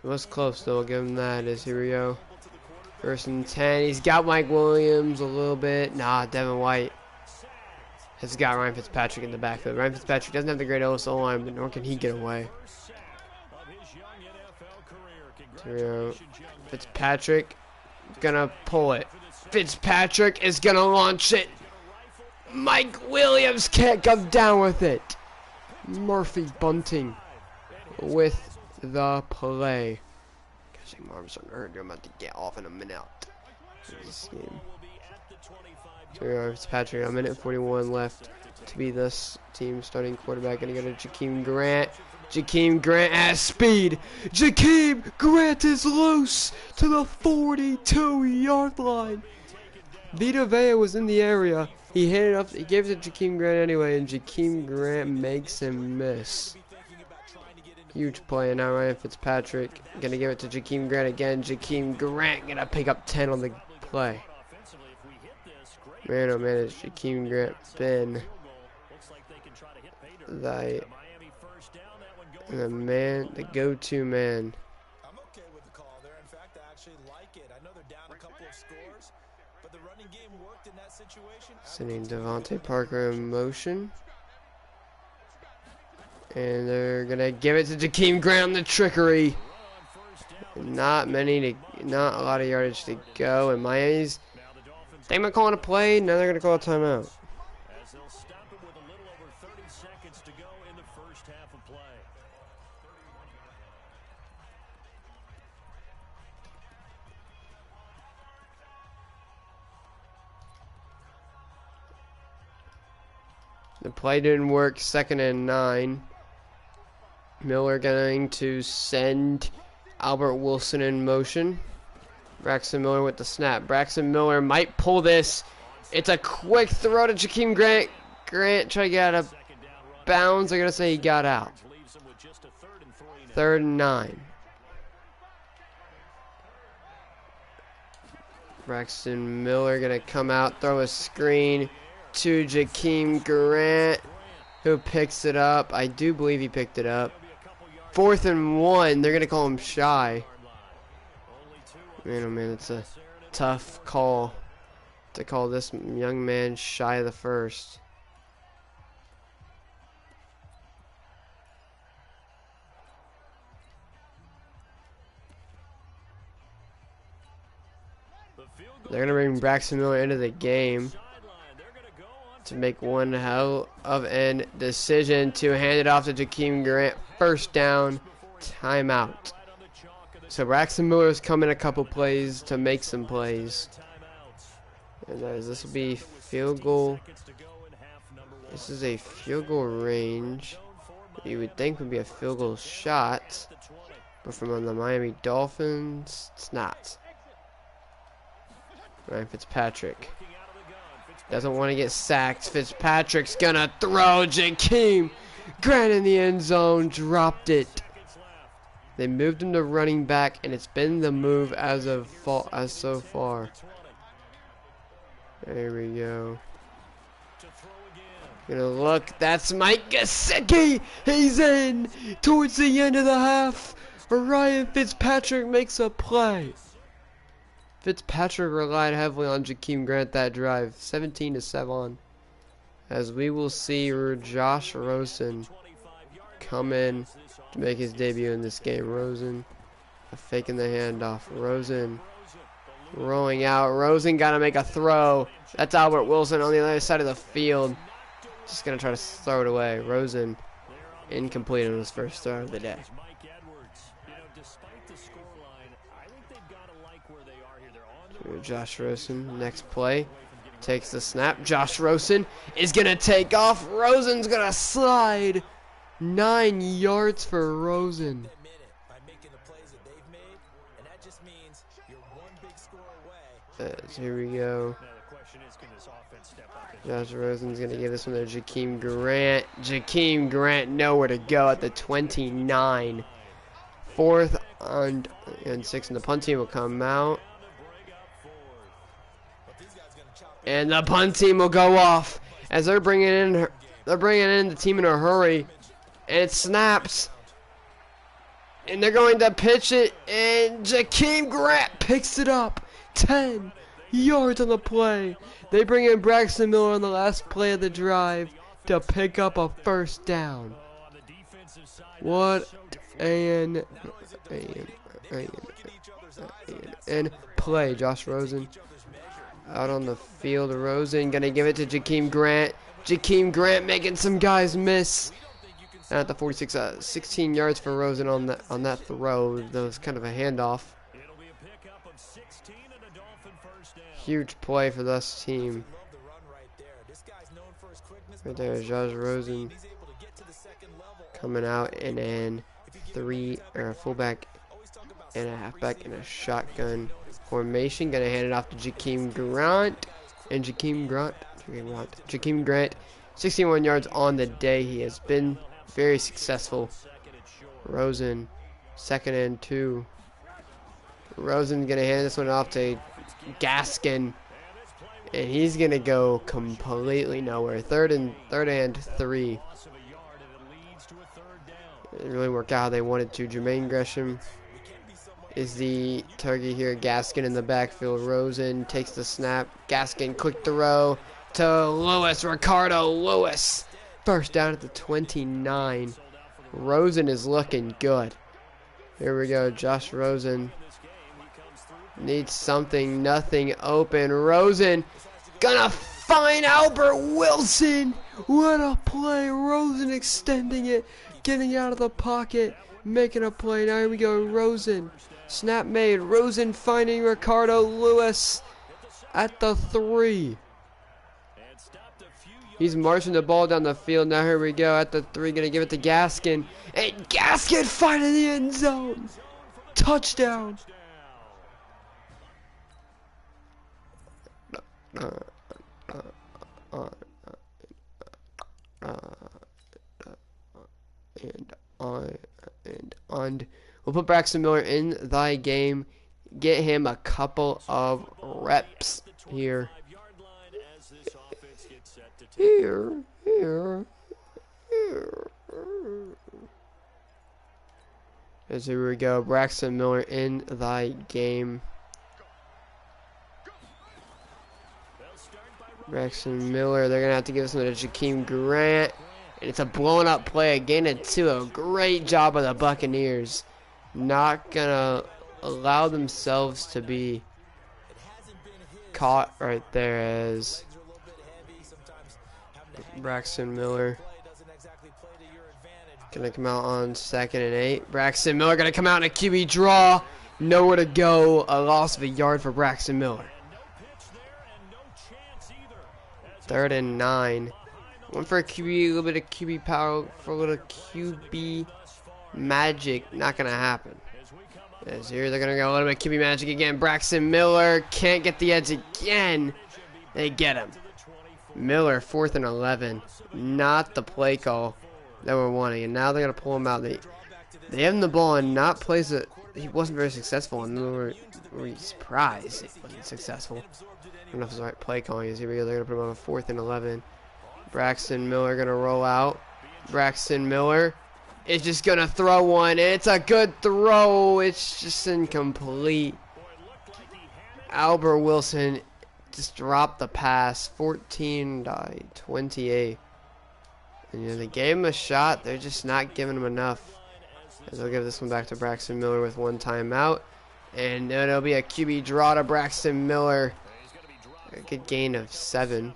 It was close though, I'll give him that. As here we go. 1st and 10. He's got Mike Williams a little bit. Nah, Devin White has got Ryan Fitzpatrick in the backfield. Ryan Fitzpatrick doesn't have the great OSO line, but nor can he get away. Fitzpatrick gonna pull it. Fitzpatrick is gonna launch it. Mike Williams can't come down with it. Murphy bunting with the play. Gosh, my arms are hurt. I'm about to get off in a minute. This game. Fitzpatrick, a minute 41 left to be this team starting quarterback. Gonna go to Jakeem Grant. Jakeem Grant has speed. Jakeem Grant is loose to the 42-yard line. Vita Vea was in the area. He handed up. He gave it to Jakeem Grant anyway, and Jakeem Grant makes him miss. Huge play, and now Ryan Fitzpatrick gonna give it to Jakeem Grant again. Jakeem Grant gonna pick up 10 on the play. Man, oh man, is Jakeem Grant been the go-to man. I'm okay with the call there. In fact, I actually like it. I know they're down a couple of scores, but but the running game worked in that situation. Sending Devontae Parker in motion. And they're gonna give it to Jakeem Grant on the trickery. Not a lot of yardage to go. And Miami's thinking about calling a play. Now they're gonna call a timeout. As they'll stop it with a little over 30 seconds to go in the first half of play. The play didn't work. 2nd and 9. Miller going to send Albert Wilson in motion. Braxton Miller with the snap. Braxton Miller might pull this. It's a quick throw to Jakeem Grant. Grant trying to get out of bounds. They're going to say he got out. 3rd and 9. Braxton Miller going to come out, throw a screen to Jakeem Grant, who picks it up. I do believe he picked it up. 4th and 1. They're going to call him shy. Man, oh man, it's a tough call to call this young man shy of the first. They're going to bring Braxton Miller into the game to make one hell of a decision to hand it off to Jakeem Grant. 1st down, timeout. So Braxton Miller's coming a couple plays to make some plays. And this will be field goal. This is a field goal range. You would think would be a field goal shot. But from the Miami Dolphins, it's not. Ryan Fitzpatrick doesn't want to get sacked. Fitzpatrick's gonna throw. Jakeem Grant in the end zone, dropped it. They moved him to running back, and it's been the move as so far. There we go. Gonna look. That's Mike Gesicki. He's in towards the end of the half. Ryan Fitzpatrick makes a play. Fitzpatrick relied heavily on Jakeem Grant that drive. 17-7. As we will see Josh Rosen come in to make his debut in this game. Rosen faking the handoff. Rosen rolling out. Rosen got to make a throw. That's Albert Wilson on the other side of the field. Just going to try to throw it away. Rosen incomplete on his first throw of the day. Josh Rosen, next play. Takes the snap. Josh Rosen is going to take off. Rosen's going to slide. 9 yards for Rosen. So here we go. Josh Rosen's going to give this one to Jakeem Grant. Jakeem Grant nowhere to go at the 29. 4th and 6, and the punt team will come out. And the punt team will go off as they're bringing in the team in a hurry, and it snaps. And they're going to pitch it, and Jakeem Grant picks it up. 10 yards on the play. They bring in Braxton Miller on the last play of the drive to pick up a 1st down. What an play. Josh Rosen out on the field. Rosen gonna give it to Jakeem Grant. Jakeem Grant making some guys miss. At the 46, 16 yards for Rosen on that throw. That was kind of a handoff. Huge play for this team. Right there, Josh Rosen coming out in a fullback and a halfback in a shotgun formation. Gonna hand it off to Jakeem Grant. And Jakeem Grant, 61 yards on the day. He has been very successful. Rosen, 2nd and 2. Rosen's gonna hand this one off to Gaskin, and he's gonna go completely nowhere. 3rd and 3. It didn't really work out how they wanted to. Jermaine Gresham is the target here. Gaskin in the backfield. Rosen takes the snap. Gaskin, quick throw to Lewis. Ricardo Lewis. First down at the 29. Rosen is looking good. Here we go. Josh Rosen needs something. Nothing open. Rosen gonna find Albert Wilson. What a play. Rosen extending it. Getting out of the pocket. Making a play. Now here we go. Rosen. Snap made. Rosen finding Ricardo Lewis at the 3. He's marching the ball down the field. Now here we go at the 3. Gonna give it to Gaskin. And Gaskin finding the end zone. Touchdown. And we'll put Braxton Miller in thy game. Get him a couple of reps here. Here. As here we go, Braxton Miller in thy game. Braxton Miller, they're going to have to give us another Jakeem Grant. And it's a blown up play again. It's a great job of the Buccaneers. Not going to allow themselves to be caught right there as Braxton Miller gonna come out on 2nd and 8. Braxton Miller gonna come out in a QB draw. Nowhere to go. A loss of a yard for Braxton Miller. 3rd and 9. One for a QB, a little bit of QB power for a little QB magic. Not gonna happen. As here they're gonna go a little bit of QB magic again. Braxton Miller can't get the edge again. They get him. Miller, 4th and 11. Not the play call that we're wanting. And now they're going to pull him out. They have him the ball and not plays that he wasn't very successful. And we're surprised he wasn't successful. I don't know if it's the right play calling. Here we go. They're going to put him on a 4th and 11. Braxton Miller going to roll out. Braxton Miller is just going to throw one. It's a good throw. It's just incomplete. Albert Wilson just dropped the pass. 14-28. And they gave him a shot. They're just not giving him enough. As they'll give this one back to Braxton Miller with 1 timeout. And it'll be a QB draw to Braxton Miller. A good gain of 7.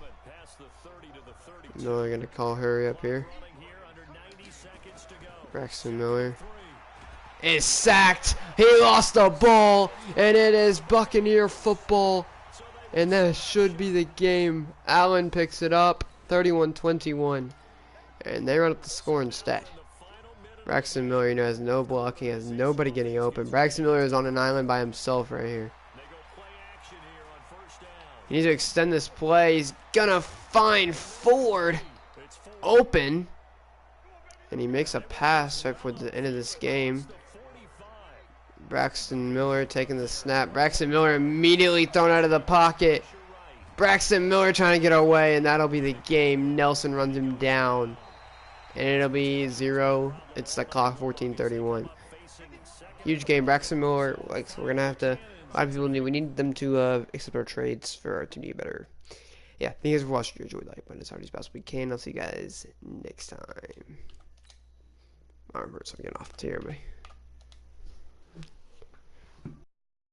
Miller going to call hurry up here. Braxton Miller is sacked. He lost the ball. And it is Buccaneer football. And that should be the game. Allen picks it up. 31-21. And they run up the score instead. Braxton Miller, has no blocking, has nobody getting open. Braxton Miller is on an island by himself right here. He needs to extend this play. He's gonna find Ford open. And he makes a pass right for the end of this game. Braxton Miller taking the snap. Braxton Miller immediately thrown out of the pocket. Braxton Miller trying to get away, and that'll be the game. Nelson runs him down. And it'll be 0. It's the clock, 14:31. Huge game. Braxton Miller, we're going to have to, a lot of people we need them to accept our trades for our team to be better. Yeah, thank you guys for watching. Enjoy, like button as hard as possible we can. I'll see you guys next time. Alright, so I'm getting off to everybody.